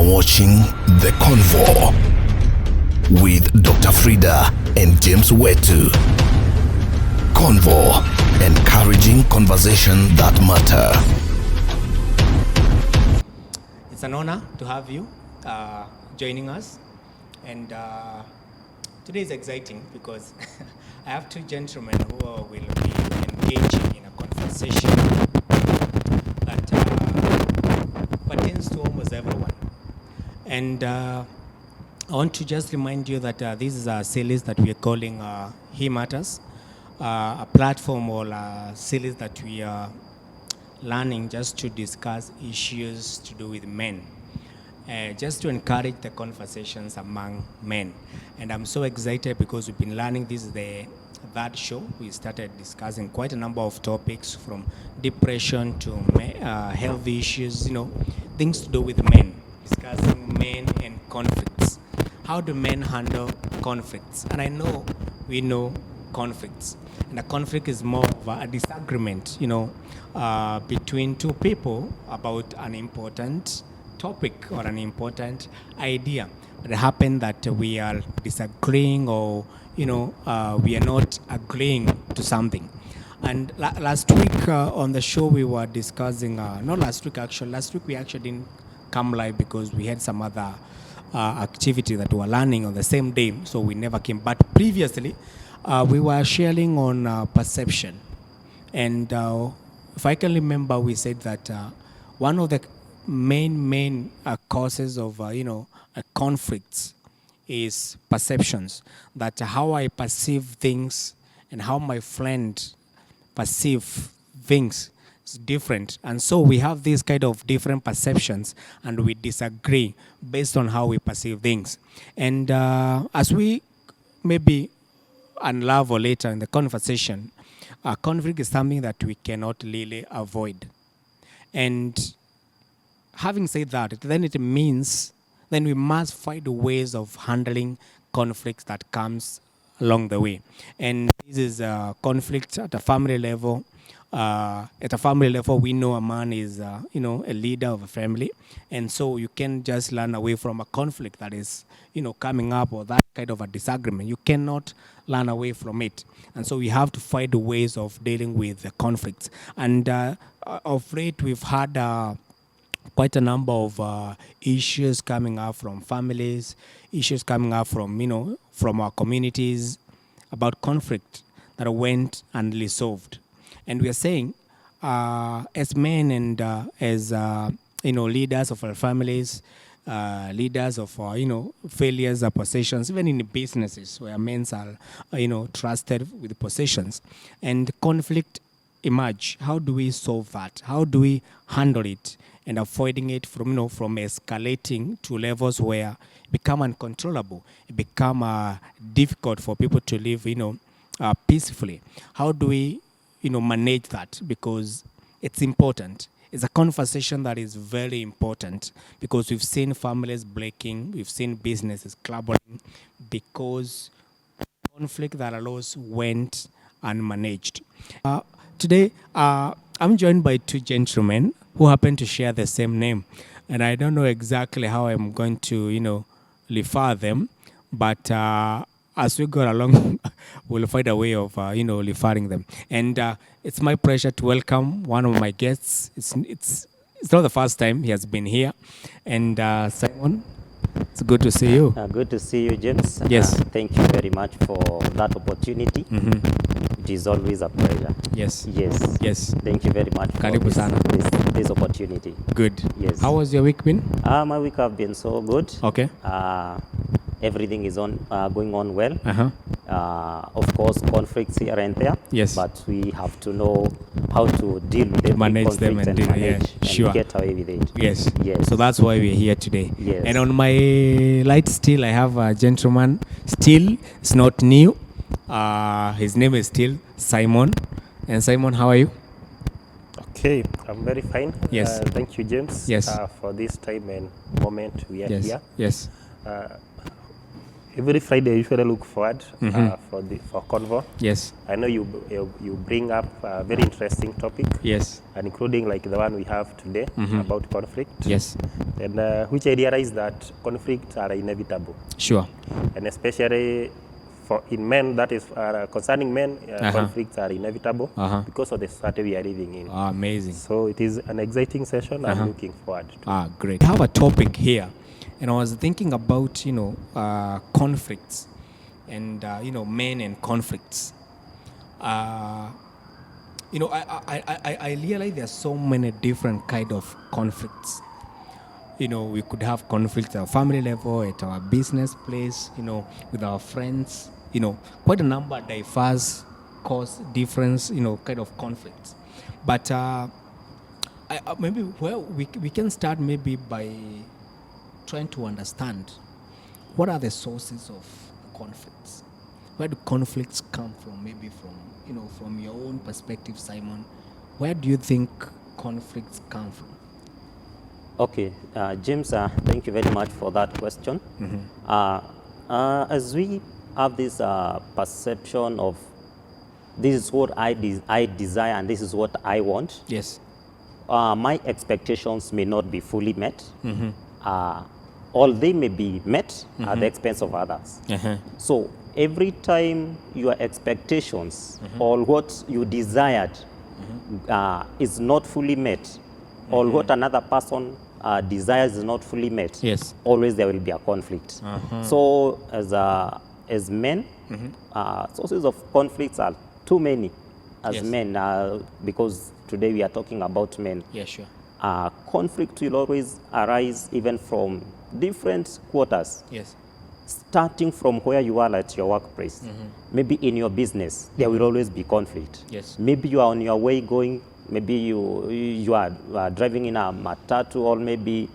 are watching The Convo with Dr. Frida and James Wetu. Convo, encouraging conversation that matter. It's an honor to have you joining us, and today is exciting because I have two gentlemen who will be engaging in a conversation that pertains to almost everyone. And I want to just remind you that this is a series that we are calling He Matters, a platform or a series that we are learning just to discuss issues to do with men, just to encourage the conversations among men. And I'm so excited because we've been learning. This is the third show. We started discussing quite a number of topics, from depression to health issues, things to do with men, discussing men and conflicts. How do men handle conflicts? And I know we know conflicts, and a conflict is more of a disagreement, between two people about an important topic or an important idea. But it happened that we are disagreeing, or we are not agreeing to something. And last week on the show we were discussing, not last week actually, last week we actually didn't come live because we had some other activity that we were learning on the same day, so we never came. But previously we were sharing on perception, and if I can remember, we said that one of the main causes of conflicts is perceptions. That how I perceive things and how my friend perceive things is different, and so we have these kind of different perceptions, and we disagree based on how we perceive things. And as we maybe unravel later in the conversation, conflict is something that we cannot really avoid. And having said that, then it means then we must find ways of handling conflicts that comes along the way. And this is conflict at a family level. At a family level, we know a man is, a leader of a family, and so you can just run away from a conflict that is, coming up, or that kind of a disagreement. You cannot run away from it, and so we have to find ways of dealing with the conflicts. And of late, we've had quite a number of issues coming up from families, issues coming up from from our communities about conflict that went unresolved. And we are saying, as men and as leaders of our families, leaders of our failures or possessions, even in businesses where men are trusted with possessions, and conflict emerge. How do we solve that? How do we handle it and avoiding it from escalating to levels where it become uncontrollable, it become difficult for people to live peacefully? How do we manage that? Because it's important. It's a conversation that is very important, because we've seen families breaking, we've seen businesses crumbling because conflict that arose went unmanaged. Today, I'm joined by two gentlemen who happen to share the same name, and I don't know exactly how I'm going to refer them, but as we go along, we'll find a way of, referring them. And it's my pleasure to welcome one of my guests. It's not the first time he has been here. And Simon, it's good to see you. Good to see you, James. Yes. Thank you very much for that opportunity. Mm-hmm. It is always a pleasure. Yes. Yes. Yes. Thank you very much for this opportunity. Good. Yes. How was your week been? My week have been so good. Okay. Everything is going on well. Uh-huh. Of course, conflicts here and there. Yes. But we have to know how to deal with them, manage them and sure. Get away with it. Yes. Yes. So that's why we're here today. Yes. And on my light still, I have a gentleman. Still, it's not new. His name is still Simon. And Simon, how are you? Okay, I'm very fine. Yes. Thank you, James. Yes. For this time and moment we are Yes. here. Yes. every Friday I usually look forward for Convo. Yes. I know you bring up a very interesting topic, Yes. and including like the one we have today about conflict. Yes. And which I realize that conflicts are inevitable, Sure. and especially in men, that is concerning men, conflicts are inevitable because of the society we are living in. Amazing. So it is an exciting session. I'm looking forward to. Great. I have a topic here, and I was thinking about conflicts, and men and conflicts. I realize there are so many different kind of conflicts. We could have conflicts at our family level, at our business place, with our friends, quite a number of diverse cause difference, kind of conflicts. But maybe we can start maybe by trying to understand what are the sources of conflicts. Where do conflicts come from? Maybe from your own perspective, Simon. Where do you think conflicts come from? Okay, James, thank you very much for that question. As we have this perception of this is what I desire and this is what I want, Yes. my expectations may not be fully met, or they may be met at the expense of others. So every time your expectations or what you desired is not fully met, or what another person desires is not fully met, Yes. always there will be a conflict. So as men, sources of conflicts are too many as Yes. men, because today we are talking about men. Yeah, sure. Conflict will always arise even from different quarters, Yes. starting from where you are at your workplace. Maybe in your business, there will always be conflict. Yes. Maybe you are on your way going, maybe you are driving in a matatu, or maybe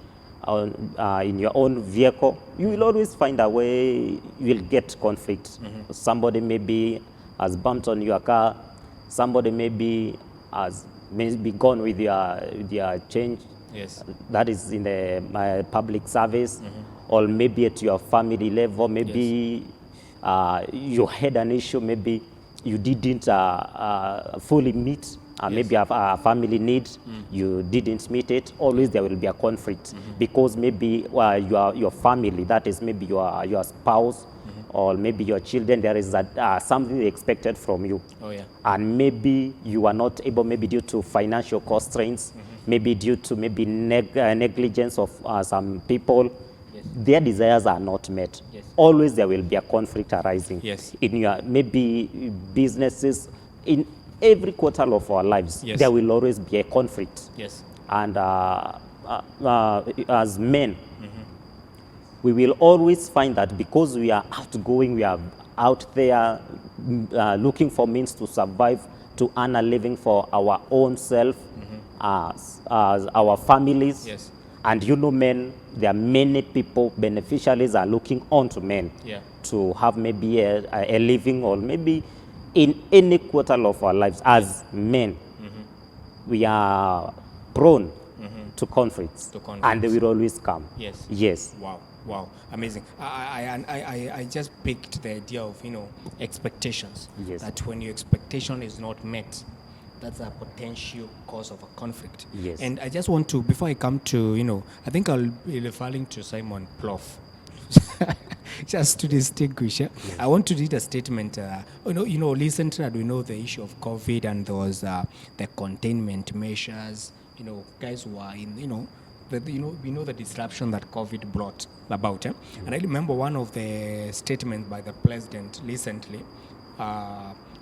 in your own vehicle. You will always find a way, you will get conflict. Somebody maybe has bumped on your car, somebody maybe has gone with your change. Yes. That is in the public service, or maybe at your family level, maybe you had an issue, maybe you didn't fully meet, maybe a family need, you didn't meet it. Always there will be a conflict because maybe your family, that is maybe your spouse, or maybe your children, there is something expected from you. Oh, yeah. And maybe you are not able, maybe due to financial constraints, maybe due to maybe negligence of some people, their desires are not met. Yes. Always there will be a conflict arising. Yes. In your maybe businesses, in every quarter of our lives, Yes. there will always be a conflict. Yes. And as men, we will always find that because we are outgoing, we are out there looking for means to survive, to earn a living for our own self, as our families. Yes. And men, there are many people, beneficiaries are looking on to men Yeah. to have maybe a living, or maybe in any quarter of our lives as men, we are prone to conflicts, and they will always come. Yes. Yes. Wow, amazing. I just picked the idea of expectations. Yes. That when your expectation is not met, that's a potential cause of a conflict. Yes. And I just want to, before I come to I think I'll be referring to Simon Plough. Just to distinguish, I want to read a statement. Recently we know the issue of COVID, and there was the containment measures. Guys who are in we know the disruption that COVID brought about. And I remember one of the statements by the president recently,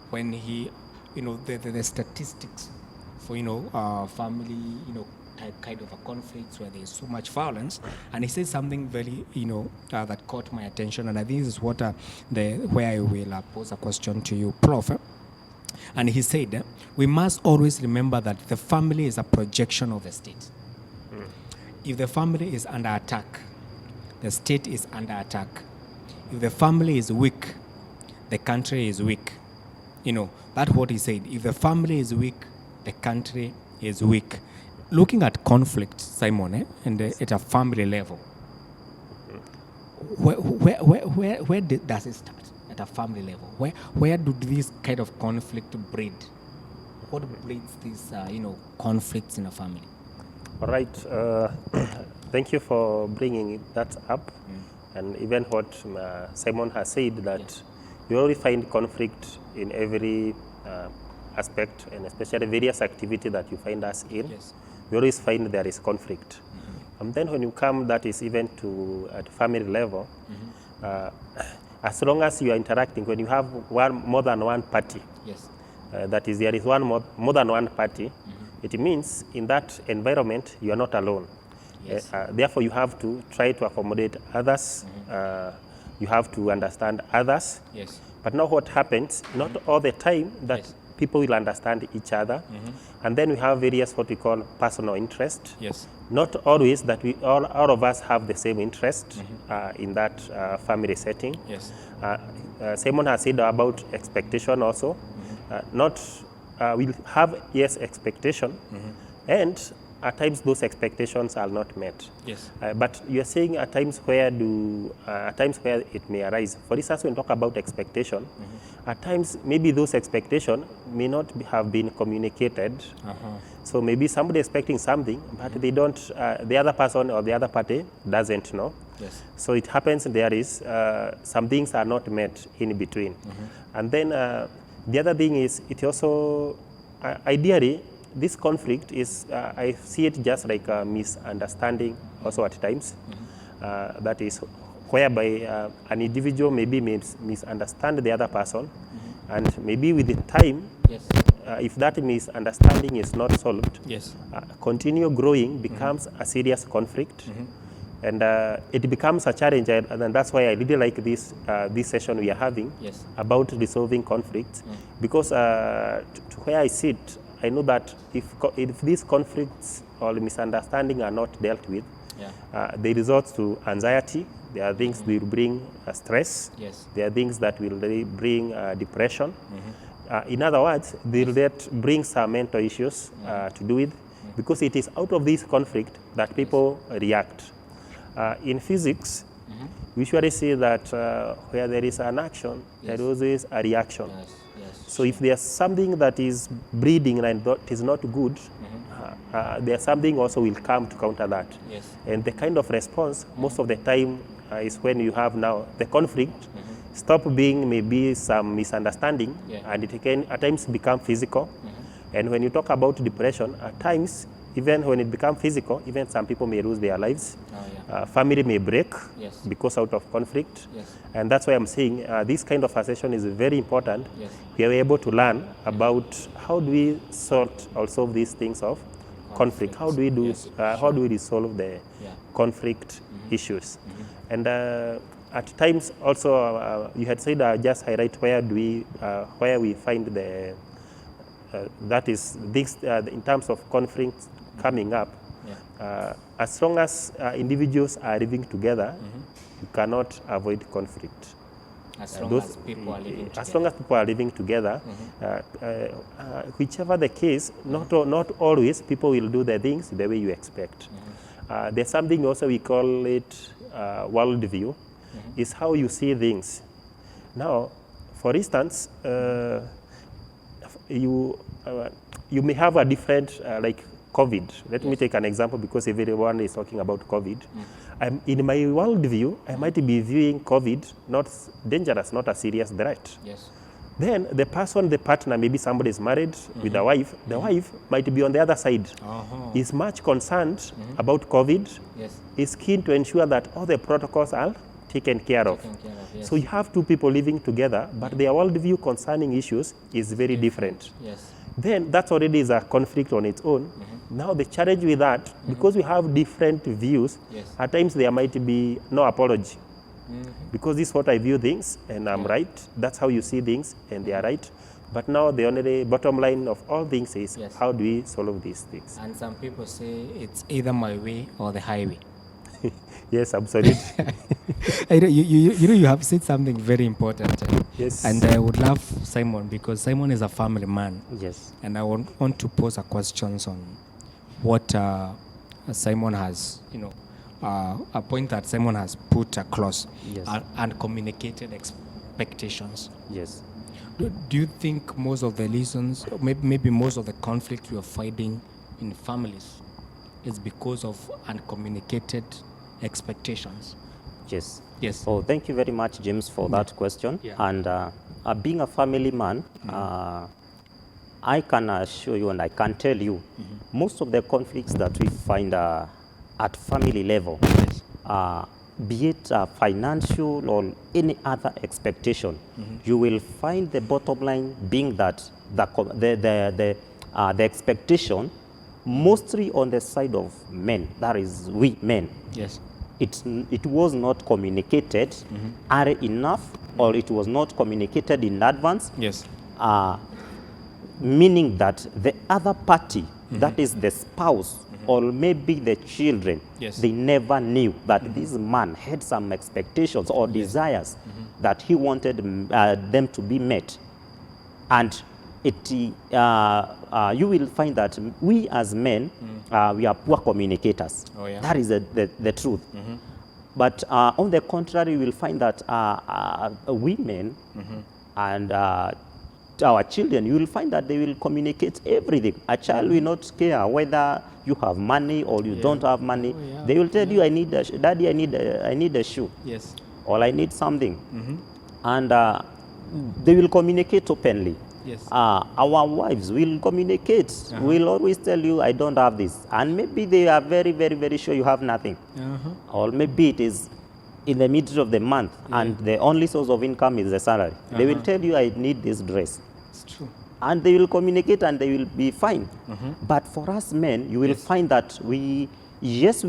when he, the statistics for, family, kind of a conflict where there's so much violence. And he said something very, that caught my attention. And I think this is what, where I will pose a question to you, Prof. And he said, we must always remember that the family is a projection of the state. If the family is under attack, the state is under attack. If the family is weak, the country is weak. That's what he said. If the family is weak, the country is weak. Looking at conflict, Simon, and at a family level, does it start at a family level? Where do these kind of conflict breed? What breeds these conflicts in a family? All right. Thank you for bringing that up. And even what Simon has said, that you already find conflict in every aspect, and especially various activity that you find us in. Yes. You always find there is conflict. And then when you come, that is even to at family level, as long as you are interacting, when you have more than one party, Yes. that is, there is more than one party, it means in that environment you are not alone. Yes. Therefore, you have to try to accommodate others. You have to understand others. Yes. But now what happens, not all the time that Yes. people will understand each other. And then we have various what we call personal interest. Yes. Not always that we all of us have the same interest in that family setting. Yes. Simon has said about expectation also. We'll have, yes, expectation, and at times those expectations are not met. Yes. But you're saying at times where it may arise. For instance, when we talk about expectation, at times maybe those expectations may not have been communicated. So maybe somebody expecting something, but they don't. The other person or the other party doesn't know. Yes. So it happens there is some things are not met in between. And then the other thing is, it also ideally, this conflict is, I see it just like a misunderstanding also at times. That is whereby an individual maybe may misunderstand the other person, and maybe with the time, Yes. if that misunderstanding is not solved, Yes. continue growing becomes a serious conflict. And it becomes a challenge, and that's why I really like this session we are having. Yes. About resolving conflicts, because to where I sit, I know that if these conflicts or misunderstanding are not dealt with, they result to anxiety. There are things that will bring stress. Yes. There are things that will really bring depression. In other words, they will bring some mental issues to do with, because it is out of this conflict that people react. In physics, we usually say that where there is an action, there is always a reaction. Yes. Yes. So if there's something that is breeding and that is not good, there's something also will come to counter that. Yes. And the kind of response most of the time is when you have now the conflict stop being maybe some misunderstanding, and it can at times become physical. And when you talk about depression, at times, even when it becomes physical, even some people may lose their lives. Family may break because out of conflict. Yes. And that's why I'm saying this kind of a session is very important. Yes. We are able to learn about how do we solve these things of conflict. How do we do? How do we resolve the conflict issues? And at times also, you had said just highlight where we find the that is this in terms of conflict coming up. As long as individuals are living together, you cannot avoid conflict. As long as people are living together. As long as people are living together, whichever the case, not always people will do the things the way you expect. There's something also we call it worldview, is how you see things. Now, for instance, you may have a different, like COVID. Let me take an example, because everyone is talking about COVID. In my worldview, I might be viewing COVID not dangerous, not a serious threat. Yes. Then the partner, maybe somebody is married with a wife, the wife might be on the other side, is much concerned about COVID, is keen to ensure that all the protocols are taken care of. So you have two people living together, but their worldview concerning issues is very different. Yes. Then that already is a conflict on its own. Now the challenge with that, because we have different views, at times there might be no apology. Because this is what I view things, and I'm right. That's how you see things, and they are right. But now the only bottom line of all things is how do we solve these things? And some people say it's either my way or the highway. Yes, absolutely. You have said something very important. Yes. And I would love Simon, because Simon is a family man. Yes. And I want to pose a question on what Simon has, a point that Simon has put across, Yes. uncommunicated expectations. Yes. Do you think most of the reasons, maybe most of the conflict we are fighting in families is because of uncommunicated expectations? Yes. Yes. Oh, thank you very much, James, for that question. Yeah. And being a family man, I can assure you and I can tell you, most of the conflicts that we find at family level, be it financial or any other expectation, you will find the bottom line being that the expectation mostly on the side of men, that is we men. Yes. It was not communicated early enough, or it was not communicated in advance, Yes. meaning that the other party, that is the spouse or maybe the children, Yes. they never knew that this man had some expectations or desires that he wanted them to be met. And you will find that we as men, we are poor communicators. Oh, yeah. That is the truth. But on the contrary, you will find that women and our children, you will find that they will communicate everything. A child will not care whether you have money or you don't have money. Oh, yeah. They will tell you, Daddy, I need a shoe, Yes. or I need something. And they will communicate openly. Yes. Our wives will communicate. Will always tell you, I don't have this. And maybe they are very, very, very sure you have nothing. Or maybe it is in the middle of the month and the only source of income is the salary. They will tell you, I need this dress. It's true. And they will communicate and they will be fine. But for us men, you will find that we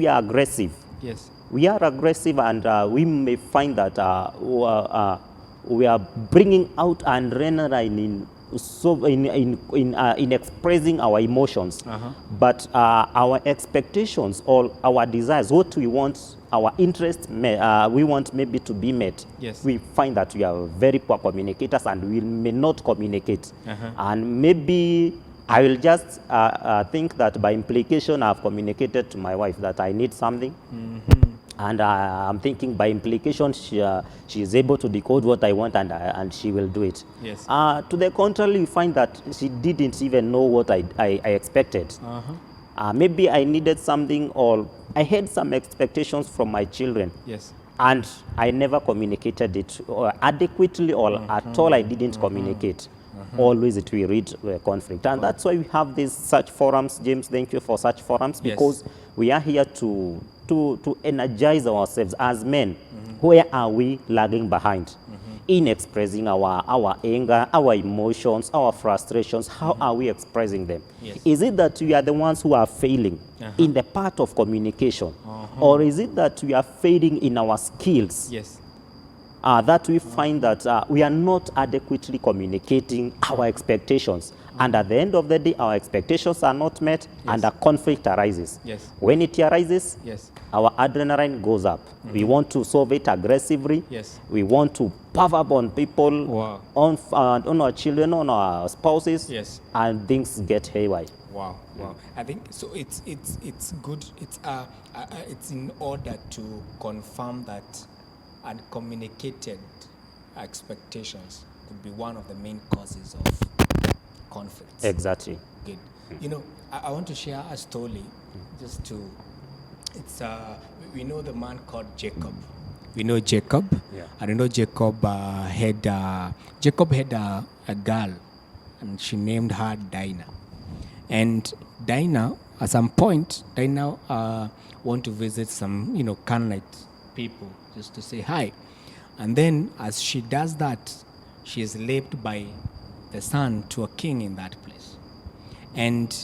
are aggressive. Yes. We are aggressive, and we may find that we are bringing out adrenaline in expressing our emotions. But our expectations or our desires, what we want, our interests, we want maybe to be met. Yes. We find that we are very poor communicators and we may not communicate. And maybe I will just think that by implication I've communicated to my wife that I need something. And I'm thinking by implication she is able to decode what I want, and she will do it. Yes. To the contrary, you find that she didn't even know what I expected. Maybe I needed something, or I had some expectations from my children. Yes. And I never communicated it adequately, or at all I didn't communicate. Always it will lead to a conflict. And that's why we have these such forums. James, thank you for such forums, Yes. because we are here to energize ourselves as men. Where are we lagging behind in expressing our anger, our emotions, our frustrations? How are we expressing them? Yes. Is it that we are the ones who are failing in the part of communication? Or is it that we are failing in our skills? Yes. That we find that we are not adequately communicating our expectations. And at the end of the day, our expectations are not met, and a conflict arises. Yes. When it arises, Yes. our adrenaline goes up. We want to solve it aggressively. Yes. We want to puff up on people, Wow. on our children, on our spouses, Yes. and things get haywire. Wow, wow. I think so. It's good. It's in order to confirm that uncommunicated expectations could be one of the main causes of conflicts. Exactly. Good. You know, I want to share a story, just to. It's we know the man called Jacob. We know Jacob. Yeah. And you know Jacob had a girl, and she named her Dinah. And Dinah, at some point, Dinah want to visit some, Canaanite people just to say hi. And then as she does that, she is left by the son to a king in that place. And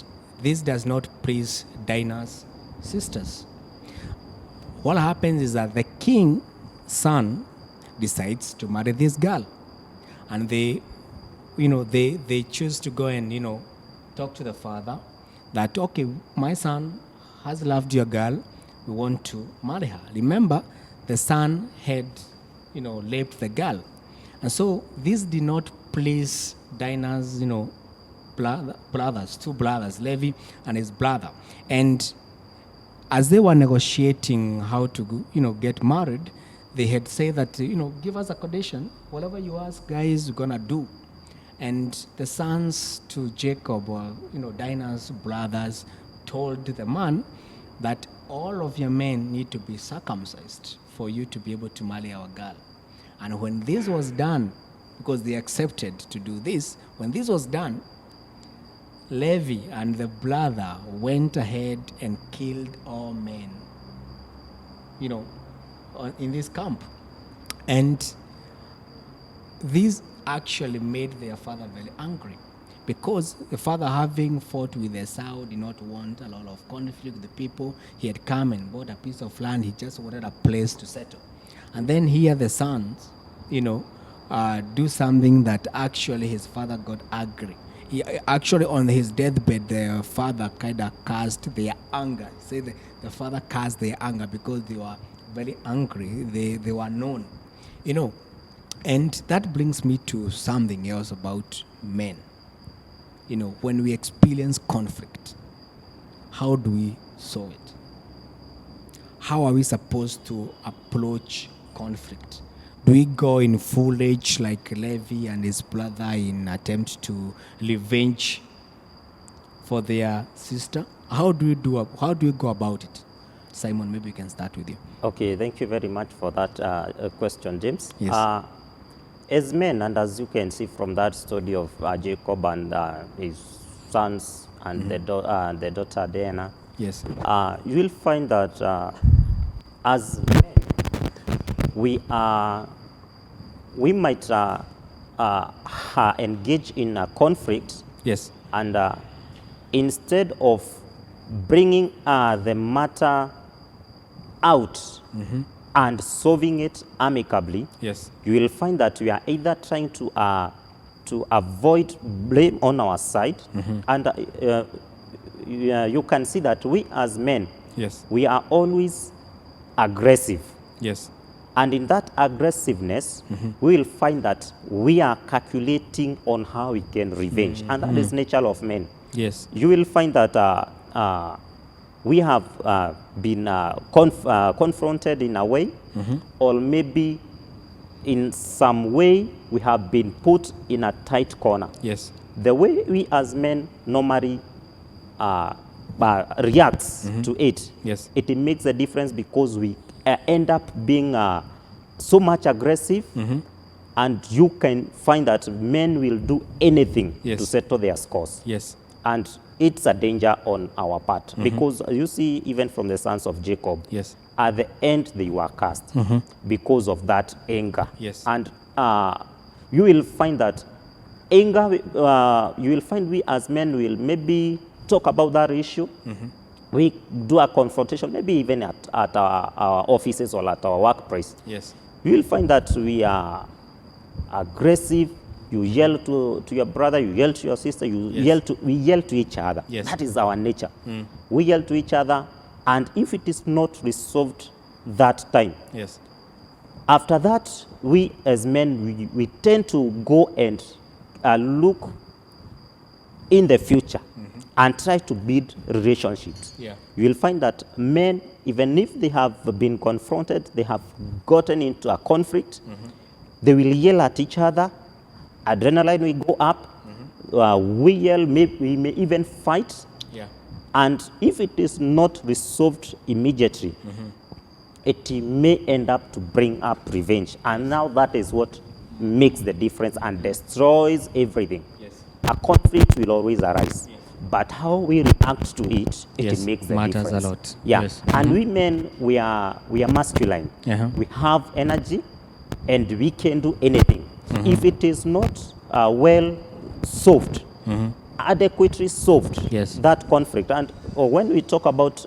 this does not please Dinah's sisters. What happens is that the king's son decides to marry this girl. And they choose to go and, talk to the father that, okay, my son has loved your girl, we want to marry her. Remember, the son had, left the girl. And so this did not please Dinah's, brothers, two brothers, Levi and his brother. And as they were negotiating how to get married, they had said that give us a condition, whatever you ask, guys, we're gonna do. And the sons to Jacob, or Dinah's brothers, told the man that all of your men need to be circumcised for you to be able to marry our girl. And when this was done, because they accepted to do this, when this was done, Levi and the brother went ahead and killed all men, in this camp. And this actually made their father very angry, because the father, having fought with Esau, did not want a lot of conflict with the people. He had come and bought a piece of land. He just wanted a place to settle. And then here the sons, do something that actually his father got angry. He actually, on his deathbed, the father kind of cursed their anger. Say the father cursed their anger because they were very angry. They were known, And that brings me to something else about men. When we experience conflict, how do we solve it? How are we supposed to approach conflict? Do we go in full age like Levi and his brother in attempt to revenge for their sister? How do we go about it? Simon, maybe we can start with you. Okay, thank you very much for that question, James. Yes. As men, and as you can see from that story of Jacob and his sons and the daughter Diana, Yes. You will find that as men, we might engage in a conflict, Yes. and instead of bringing the matter out and solving it amicably, Yes. you will find that we are either trying to avoid blame on our side, and you can see that we as men, Yes. we are always aggressive. Yes. And in that aggressiveness, we will find that we are calculating on how we can revenge. And that is nature of men. Yes. You will find that we have been confronted in a way, or maybe in some way we have been put in a tight corner. Yes. The way we as men normally reacts to it, Yes. it makes a difference, because we end up being so much aggressive, and you can find that men will do anything Yes. to settle their scores. Yes. And it's a danger on our part, because you see, even from the sons of Jacob, Yes. at the end they were cast because of that anger. Yes. And you will find that anger, you will find we as men will maybe talk about that issue. We do a confrontation, maybe even at our offices or at our workplace. Yes. You will find that we are aggressive. You yell to your brother, you yell to your sister, we yell to each other. Yes. That is our nature. We yell to each other, and if it is not resolved that time, Yes. after that, we as men, we tend to go and look in the future and try to build relationships. Yeah. You will find that men, even if they have been confronted, they have gotten into a conflict, they will yell at each other, adrenaline will go up, we yell, we may even fight, Yeah. and if it is not resolved immediately, it may end up to bring up revenge. And now that is what makes the difference and destroys everything. Yes. A conflict will always arise, but how we react to it, it Yes, makes the matters a difference. lot. Yeah, Yes. and we men, we are masculine. We have energy, and we can do anything. If it is not well solved, adequately solved, Yes. that conflict, and when we talk about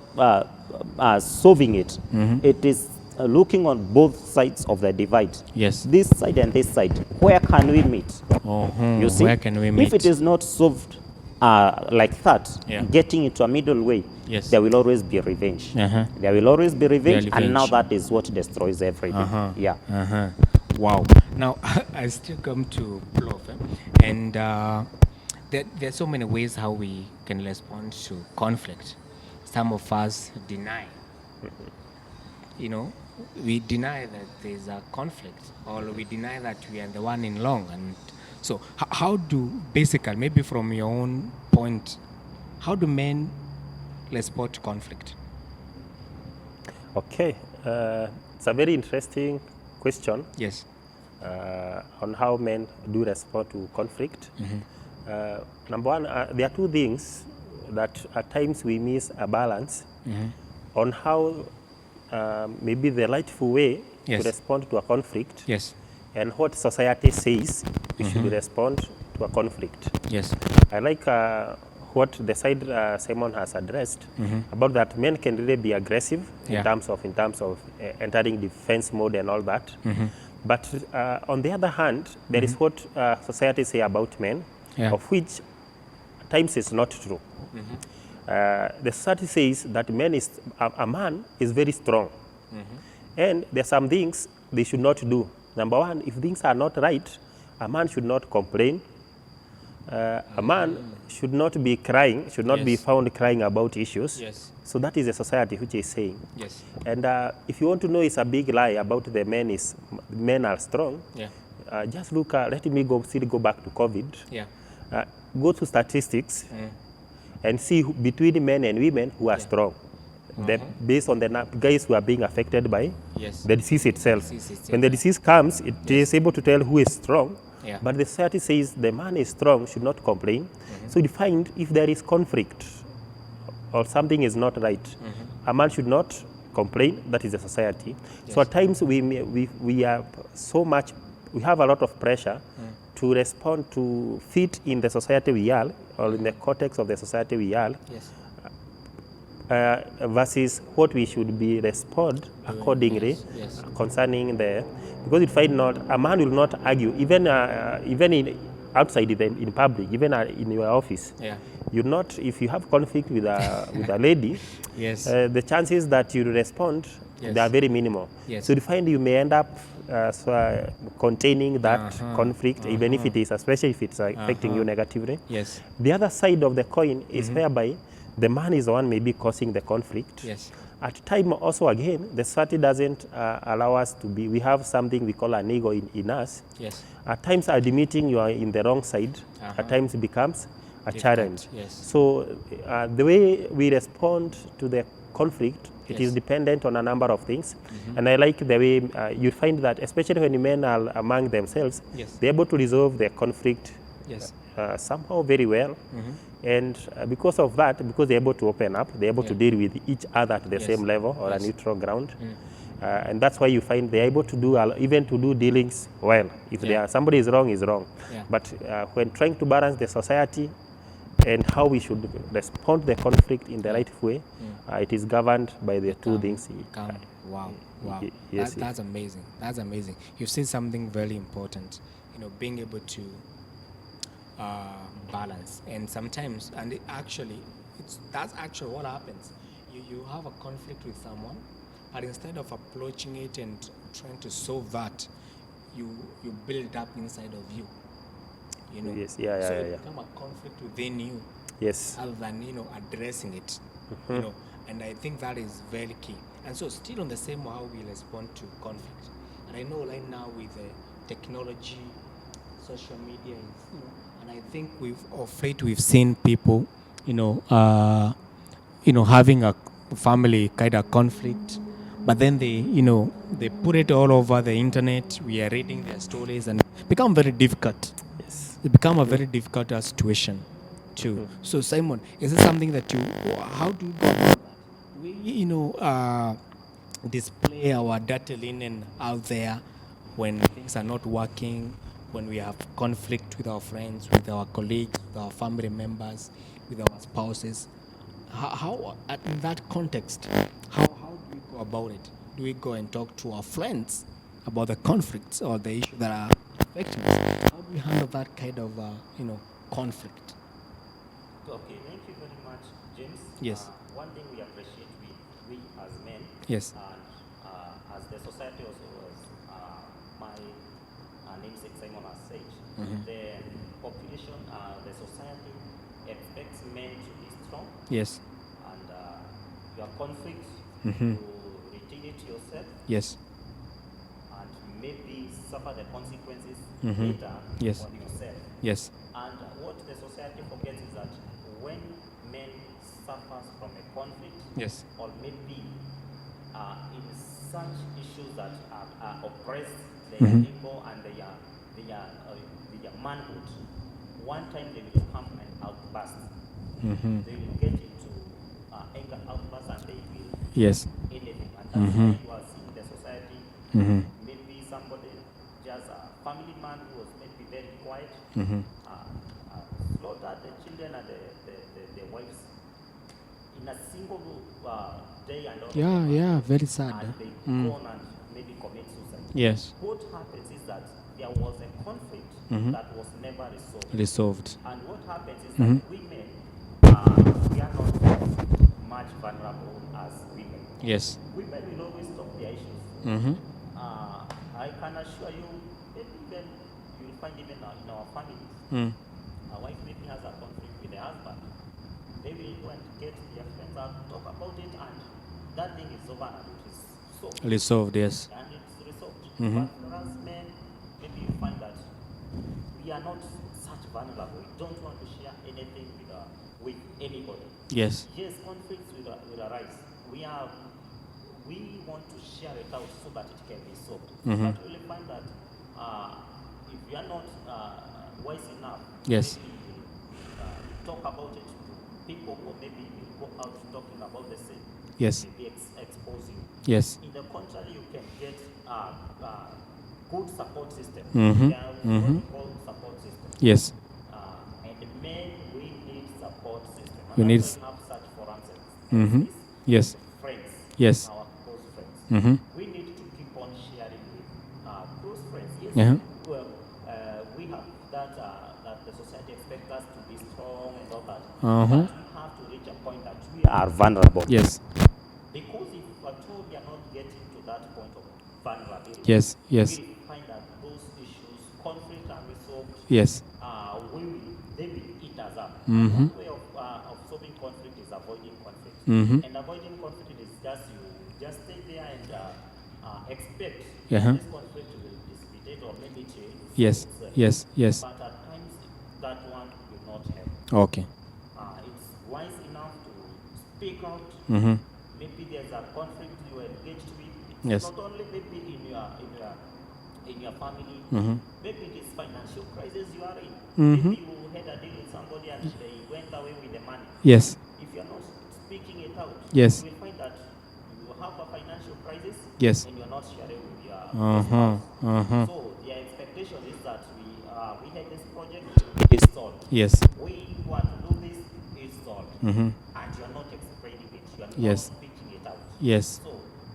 solving it, it is looking on both sides of the divide. Yes. This side and this side. Where can we meet? You see, Where can we meet? if it is not solved like that, Yeah. getting into a middle way, Yes. there will always be revenge. There will always be revenge, and now that is what destroys everything. Yeah. Wow. Now, I still come to Prof. And there are so many ways how we can respond to conflict. Some of us deny You know, we deny that there's a conflict, or we deny that we are the one in wrong. And so, how do, basically, maybe from your own point, how do men respond to conflict? Okay, it's a very interesting question Yes. on how men do respond to conflict. Number one, there are two things that at times we miss a balance on how maybe the rightful way Yes. to respond to a conflict Yes. and what society says we should respond to a conflict. Yes. I like what the side Simon has addressed about that men can really be aggressive Yeah. in terms of entering defense mode and all that. But on the other hand, there is what society say about men, Yeah. of which at times is not true. The society says that a man is very strong, and there are some things they should not do. Number one, if things are not right, a man should not complain. A man should not be crying, should not be Yes. found crying about issues. Yes. So that is the society which is saying. Yes. And if you want to know, it's a big lie about the men are strong. Yeah. Just look. Let me still go back to COVID. Yeah. Go to statistics and see between men and women who are strong. Based on the guys who are being affected by Yes. the disease itself. Disease itself, When the disease comes, it is able to tell who is strong. Yeah. But the society says the man is strong, should not complain. So you find if there is conflict or something is not right, a man should not complain. That is the society. So at times we are so much, we have a lot of pressure to respond to fit in the society we are, or in the context of the society we are, Yes. versus what we should be respond accordingly Yes. concerning the, because you find not a man will not argue even in outside in public, even in your office. Yeah. You not, if you have conflict with a lady, Yes. the chances that you respond Yes. they are very minimal. Yes. So you find you may end up containing that conflict, even if it is, especially if it's affecting you negatively. Yes. The other side of the coin is whereby the man is the one maybe causing the conflict. Yes. At time also again, the society doesn't allow us to be, we have something we call an ego in us. Yes. At times admitting you are in the wrong side, at times it becomes a challenge. Yes. So the way we respond to the conflict, it Yes. is dependent on a number of things. And I like the way you find that, especially when men are among themselves, Yes. they're able to resolve their conflict Yes. somehow very well. And because of that, because they're able to open up, they're able to Yeah. deal with each other at the Yes. same level or Yes. a neutral ground. And that's why you find they're able to do even to do dealings well. If Yeah. somebody is wrong, is wrong. Yeah. But when trying to balance the society and how we should respond to the conflict in the right way, it is governed by the two things. Calm. Wow. Wow. Yes, That's amazing. That's amazing. You've said something very important. You know, being able to balance, and sometimes, and that's actually what happens. You have a conflict with someone, but instead of approaching it and trying to solve that, you build up inside of you. You know. Yes, So it yeah. become a conflict within you, Yes. other than addressing it. You know, and I think that is very key. And so, still on the same how we respond to conflict. And I know right now with technology, social media, and I think we've seen people, having a family kind of conflict, but then they put it all over the internet. We are reading their stories, and it become very difficult. Yes. It become a very difficult situation too. So Simon, is it something that how do you go about that? We, display our dirty linen out there when things are not working, when we have conflict with our friends, with our colleagues, with our family members, with our spouses. How in that context, how do we go about it? Do we go and talk to our friends about the conflicts or the issues that are affecting us? How do we handle that kind of conflict? Okay, thank you very much, James. Yes. One thing we appreciate we as men, Yes. and as the society also was, my namesake Simon has said, the population, the society expects men to be strong, Yes. and your conflict you retain it yourself Yes. and maybe suffer the consequences Mhm. later Yes. on yourself. Yes. And what the society forgets is that when men suffers from a conflict, Yes. or maybe in such issues that are oppressed their Mhm. people and their manhood, one time they will come and outburst. Mhm. They will get into anger outbursts and they will Yes. anything. And that's why you are seeing the society, Mhm. maybe somebody, just a family man who was maybe very quiet, Mhm. slaughtered the children and the wives in a single day and all of Yeah, them, yeah, very sad. and they Mm. go on and maybe commit suicide. Yes. What happens is that there was a conflict Mhm. that was never resolved. Resolved. And what happens is Mhm. that women, we are not much vulnerable as women. Yes. Women will always talk their issues. Mhm. I can assure you, maybe even you'll find even in our families, Mm. a wife maybe has a conflict with the husband. They will go and get their friends and talk about it, and that thing is over and it is solved. Resolved. Yes. And it's resolved. Mhm. But for us men, maybe you find that we are not such vulnerable. We don't want to share anything with anybody. Yes. Yes, conflicts will arise. We want to share it out so that it can be solved. Mhm. But we'll find that if we are not wise enough, Yes. maybe talk about it to people, or maybe we go out talking about the same. Yes. Maybe expose you. Yes. In the contrary, you can get good support system. Mhm. There are what we call support system. Yes. And men, we need support system. We And need that's why we have such forums as Mhm. this. Yes. Friends. Yes. Our close friends. Mhm. We need to keep on sharing with close friends. Yes. Uh-huh. Well, we have that the society expects us to be strong and all that. Uh-huh. But we have to reach a point that we are vulnerable. Yes. Because if at all we are not getting to that point of vulnerability, Yes. Yes. we find that those issues, conflict are resolved, Yes. they will eat us up. Mhm. One way of solving conflict is avoiding conflict. Mhm. And avoiding conflict is just you just stay there and expect Uh-huh. this conflict will dissipate or maybe change. Yes. Yes. Yes. But at times that one will not help. Okay. It's wise enough to speak out. Mhm. Maybe there's a conflict you are engaged with. Yes. Not only maybe in your family. Mhm. Maybe it is financial crisis you are in. Mhm. Maybe you had a deal with somebody and they went away with the money. Yes. If you are not speaking it out, Yes. you will find that you have a financial crisis. Yes. And you are not sharing with your Uh-huh. spouse. Uh-huh. So their expectation is that we had this project, it is solved. Yes. We want to do this, it's solved. Mhm. And you are not explaining it. You are Yes. not speaking it out. Yes. So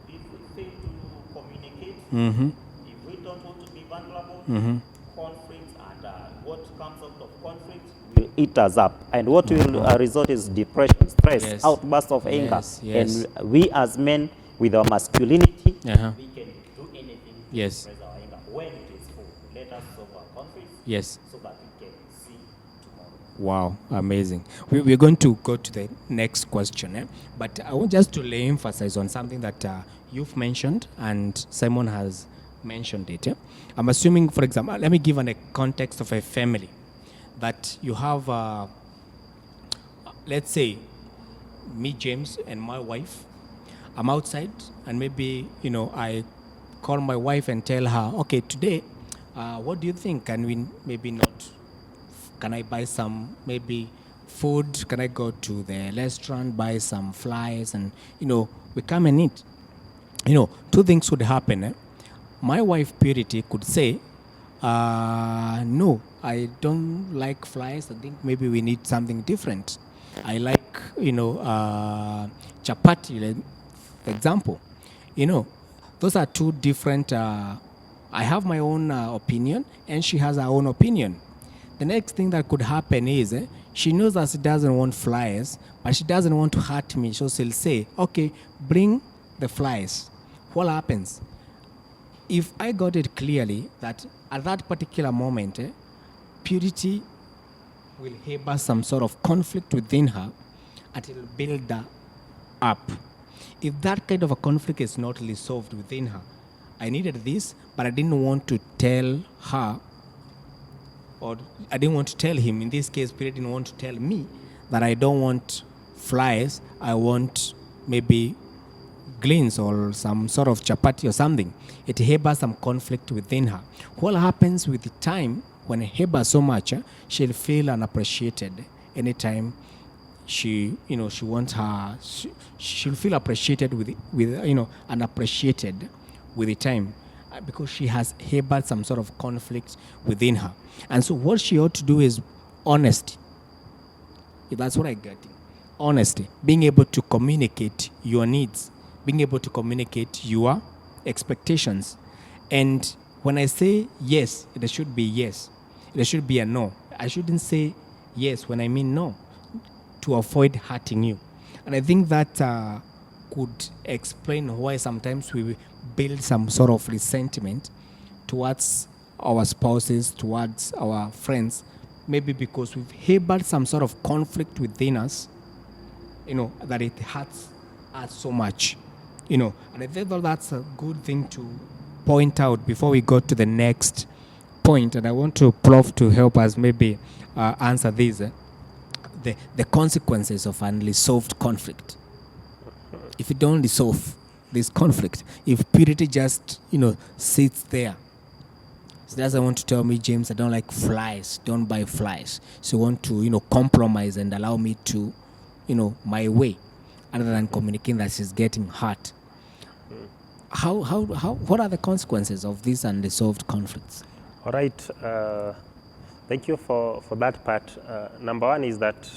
if we fail to communicate, Mhm. if we don't want to be vulnerable, Mhm. conflict and what comes out of conflict will eat us up, and what will result is depression, stress, Yes. outbursts of anger. Yes, yes. And we as men, with our masculinity, Uh-huh. we can do anything to Yes. express our anger when it is full. Let us solve our conflicts Yes. so that we can see tomorrow. Wow, amazing. We're going to go to the next question, but I want just to lay emphasize on something that you've mentioned and Simon has mentioned it. I'm assuming, for example, let me give a context of a family that you have, let's say, me, James, and my wife. I'm outside, and maybe, I call my wife and tell her, okay, today, what do you think? Can we maybe not? Can I buy some maybe food? Can I go to the restaurant, buy some flies, and we come and eat? Two things would happen. My wife Purity could say, no, I don't like flies. I think maybe we need something different. I like, chapati, for example. Those are two different. I have my own opinion, and she has her own opinion. The next thing that could happen is she knows that she doesn't want flies, but she doesn't want to hurt me. So she'll say, okay, bring the flies. What happens? If I got it clearly that at that particular moment, Purity will harbor some sort of conflict within her, and it will build her up. If that kind of a conflict is not resolved within her, I needed this, but I didn't want to tell her, or I didn't want to tell him. In this case, Peter didn't want to tell me that I don't want flies. I want maybe greens or some sort of chapati or something. It harbors some conflict within her. What happens with the time when it harbors so much, she'll feel unappreciated anytime she wants her. She'll feel appreciated with unappreciated with the time, because she has harbored some sort of conflict within her. And so what she ought to do is honesty. If that's what I get. Honesty. Being able to communicate your needs. Being able to communicate your expectations. And when I say yes, it should be yes. It should be a no. I shouldn't say yes when I mean no, to avoid hurting you. And I think that could explain why sometimes we build some sort of resentment towards our spouses, towards our friends, maybe because we've harbored some sort of conflict within us, that it hurts us so much, And I think that's a good thing to point out before we go to the next point. And I want to Prof to help us maybe answer these, the consequences of unresolved conflict. If you don't resolve this conflict, if purity just, sits there, she doesn't want to tell me, James, I don't like flies, don't buy flies. So you want to, compromise and allow me to, my way, other than communicating that she's getting hurt. What are the consequences of these unresolved conflicts? All right. Thank you for that part. Number one is that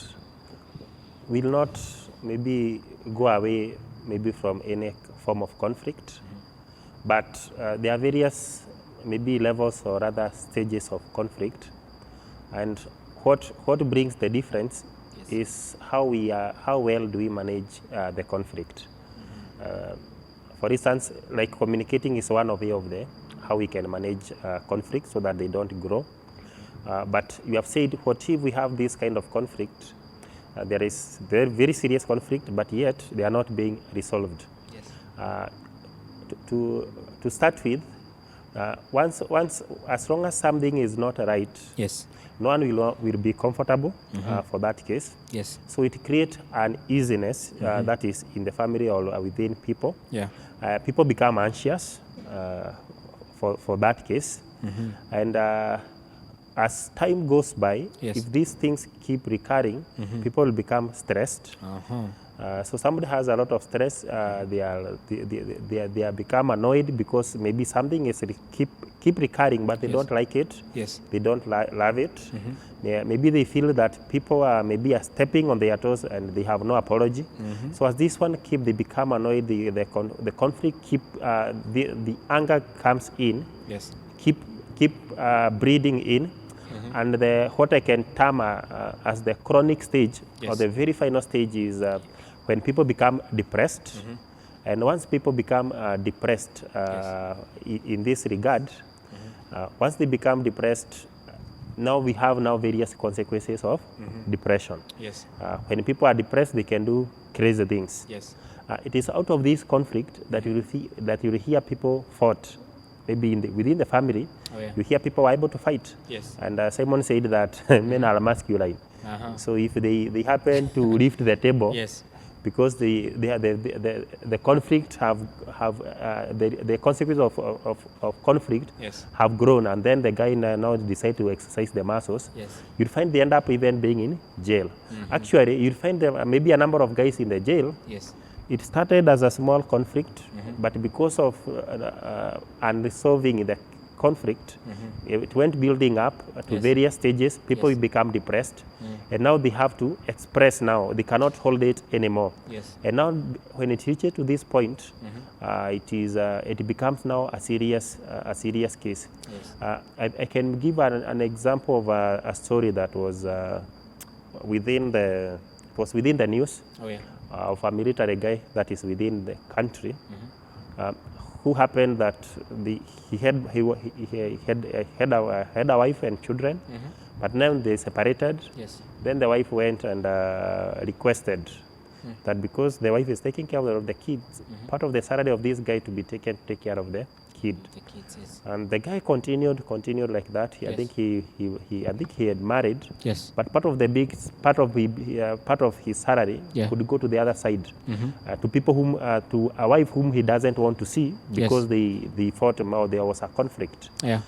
we'll not maybe go away maybe from any form of conflict, but there are various maybe levels or other stages of conflict, and what brings the difference is how well do we manage the conflict. For instance, like communicating is one way of how we can manage conflict so that they don't grow. But you have said, what if we have this kind of conflict? There is very serious conflict, but yet they are not being resolved. Yes. To start with, once as long as something is not right, yes, no one will be comfortable for that case. Yes. So it creates an uneasiness that is in the family or within people. Yeah. People become anxious for that case, and as time goes by, yes, if these things keep recurring, people will become stressed. So somebody has a lot of stress. They become annoyed because maybe something is keep recurring, but they don't like it. Yes. They don't love it. Maybe they feel that people are stepping on their toes and they have no apology. So as this one they become annoyed. The conflict the anger comes in. Yes. Keep breeding in. And what I can term as the chronic stage, yes, or the very final stage, is when people become depressed. And once people become depressed yes, in this regard, once they become depressed, now we have various consequences of depression. Yes. When people are depressed, they can do crazy things. Yes. It is out of this conflict that you will hear people fought. Maybe within the family, you hear people are able to fight. Yes. And Simon said that men are masculine. So if they happen to lift the table, yes, because the conflict the consequences of conflict, yes, have grown, and then the guy now decide to exercise the muscles, yes, you'll find they end up even being in jail. Actually, you'll find maybe a number of guys in the jail. yes. It started as a small conflict, but because of unresolving the conflict, it went building up to yes, various stages. People yes, become depressed, and now they have to express now. They cannot hold it anymore. Yes. And now when it reaches to this point, it becomes now a serious case. Yes. I can give an example of a story that was within the news. Oh, yeah. Of a military guy that is within the country, who happened that he had a wife and children, but now they separated. Yes. Then the wife went and requested that because the wife is taking care of the kids, part of the salary of this guy to be taken to take care of the kid. The kids, yes. And the guy continued like that. I Yes. think I think he had married. Yes. But part of his salary Yeah. could go to the other side, to people whom to a wife whom he doesn't want to see because they fought or there was a conflict. Yeah.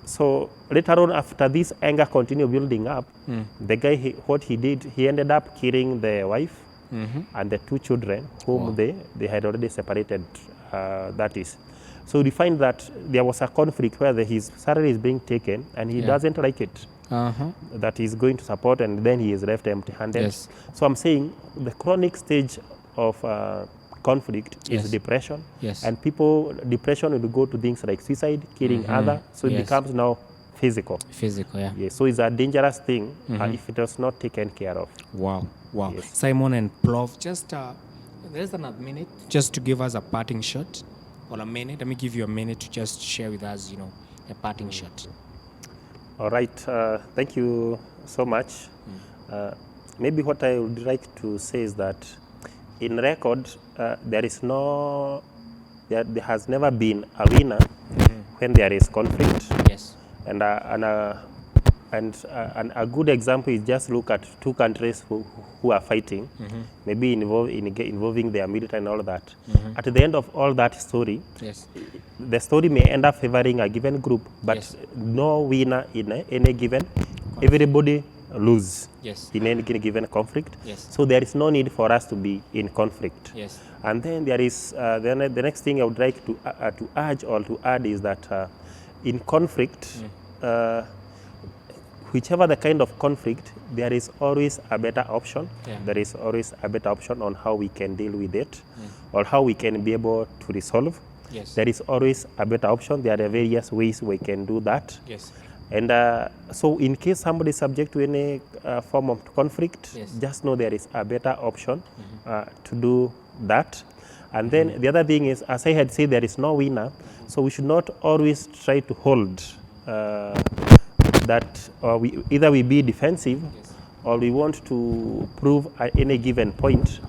So later on, after this anger continued building up, the guy what he did, he ended up killing the wife and the two children whom they had already separated. That is. So we find that there was a conflict where his salary is being taken and he doesn't like it. That he's going to support, and then he is left empty-handed. Yes. So I'm saying the chronic stage of conflict Yes. is depression, Yes. and depression will go to things like suicide, killing other. So it Yes. becomes now physical. Physical, yeah. Yes. So it's a dangerous thing if it was not taken care of. Wow, wow. Yes. Simon and Plov, just there's another minute just to give us a parting shot, or a minute. Let me give you a minute to just share with us, a parting shot. All right. Thank you so much. Maybe what I would like to say is that in record, there has never been a winner when there is conflict. Yes. And a good example is just look at two countries who are fighting, maybe involving their military and all that. At the end of all that story, Yes. the story may end up favoring a given group, but Yes. no winner in any given. Everybody lose Yes. in any given conflict. Yes. So there is no need for us to be in conflict. Yes. And then there is the next thing I would like to urge or to add is that in conflict, whichever the kind of conflict, there is always a better option. Yeah. There is always a better option on how we can deal with it or how we can be able to resolve. Yes. There is always a better option. There are various ways we can do that. Yes. And so in case somebody is subject to any form of conflict, Yes. just know there is a better option to do that. And then the other thing is, as I had said, there is no winner. So we should not always try to hold that either we be defensive or we want to prove at any given point.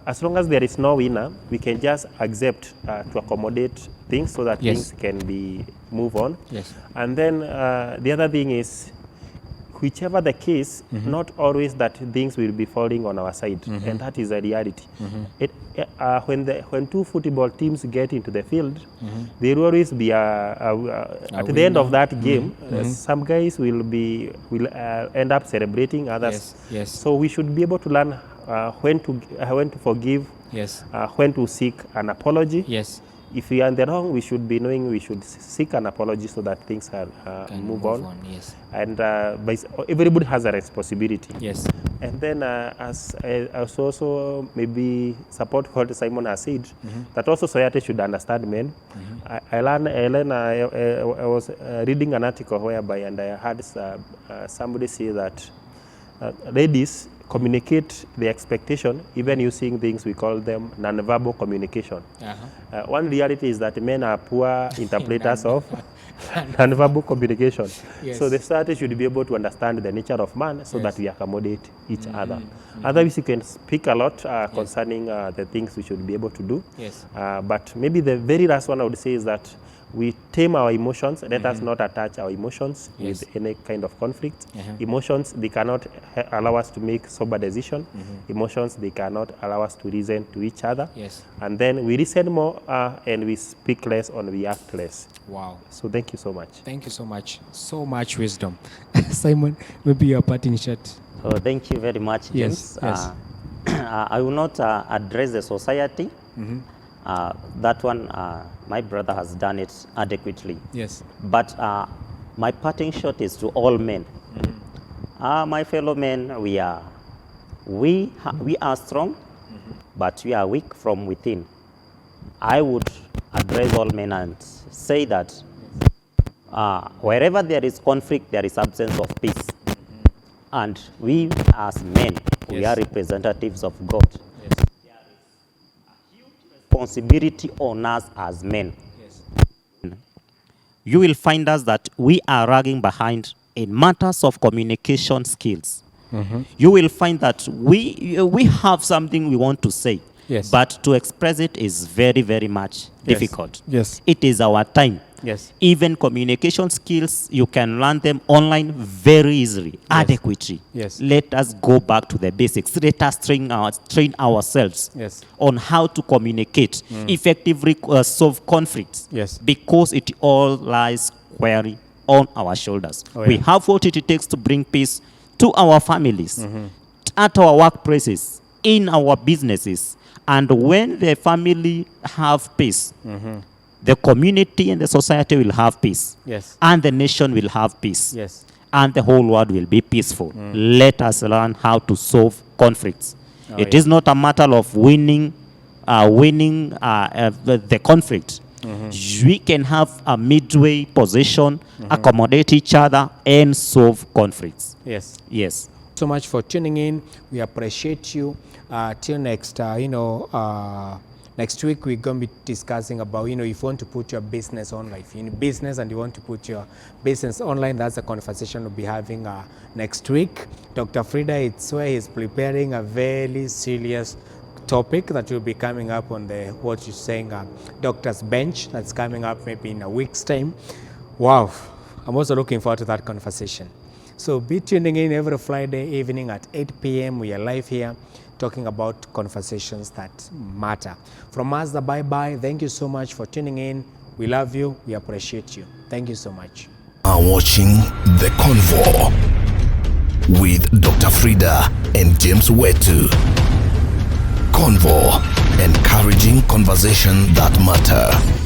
As long as there is no winner, we can just accept to accommodate things so that Yes. things can be move on. Yes. And then the other thing is, whichever the case, not always that things will be falling on our side, and that is a reality. When two football teams get into the field, there will always be at the end of that game, some guys will end up celebrating, others. Yes. Yes. So we should be able to learn when to forgive, Yes. when to seek an apology. Yes. If we are in the wrong, we should be knowing we should seek an apology so that things can move on. Yes. And everybody has a responsibility. Yes. And then as also maybe support what Simon has said, that also society should understand men. I was reading an article whereby, and I heard somebody say that ladies communicate the expectation even using things we call them non-verbal communication. One reality is that men are poor interpreters of non-verbal communication. Yes. So the society should be able to understand the nature of man so that we accommodate each other. Otherwise, you can speak a lot concerning the things we should be able to do. Yes. But maybe the very last one I would say is that we tame our emotions. Let us not attach our emotions Yes. with any kind of conflict. Emotions, they cannot allow us to make sober decision. Emotions, they cannot allow us to reason to each other. Yes. And then we listen more and we speak less or we act less. Wow. So thank you so much. Thank you so much. So much wisdom. Simon, maybe your parting shot. So thank you very much, Yes, James. yes. I will not address the society. That one, my brother has done it adequately. Yes. But my parting shot is to all men. My fellow men, we are strong, but we are weak from within. I would address all men and say that wherever there is conflict, there is absence of peace. And we as men, we Yes. are representatives of God. Yes. Responsibility on us as men. Yes. You will find us that we are lagging behind in matters of communication skills. you will find that we have something we want to say, Yes. but to express it is very, very much difficult. Yes. It is our time. Yes. Even communication skills, you can learn them online very easily, adequately. Yes. Let us go back to the basics. Let us train ourselves Yes. on how to communicate, effectively solve conflicts. Yes. Because it all lies squarely on our shoulders. Oh, yeah. We have what it takes to bring peace to our families, at our workplaces, in our businesses. And when the family have peace, the community and the society will have peace. Yes. And the nation will have peace. Yes. And the whole world will be peaceful. Let us learn how to solve conflicts. It is not a matter of winning the conflict. We can have a midway position, accommodate each other, and solve conflicts. Yes. Yes. So much for tuning in. We appreciate you. Till next, next week we're going to be discussing about, if you want to put your business online, if you're in business and you want to put your business online, that's a conversation we'll be having next week. Dr. Frida, it's where he's preparing a very serious topic that will be coming up on the, what you're saying, Doctor's Bench, that's coming up maybe in a week's time. Wow, I'm also looking forward to that conversation. So be tuning in every Friday evening at 8 p.m. We are live here talking about conversations that matter. From us, the bye-bye. Thank you so much for tuning in. We love you. We appreciate you. Thank you so much. Are watching The Convo with Dr. Frida and James Wetu. Convo, encouraging conversation that matter.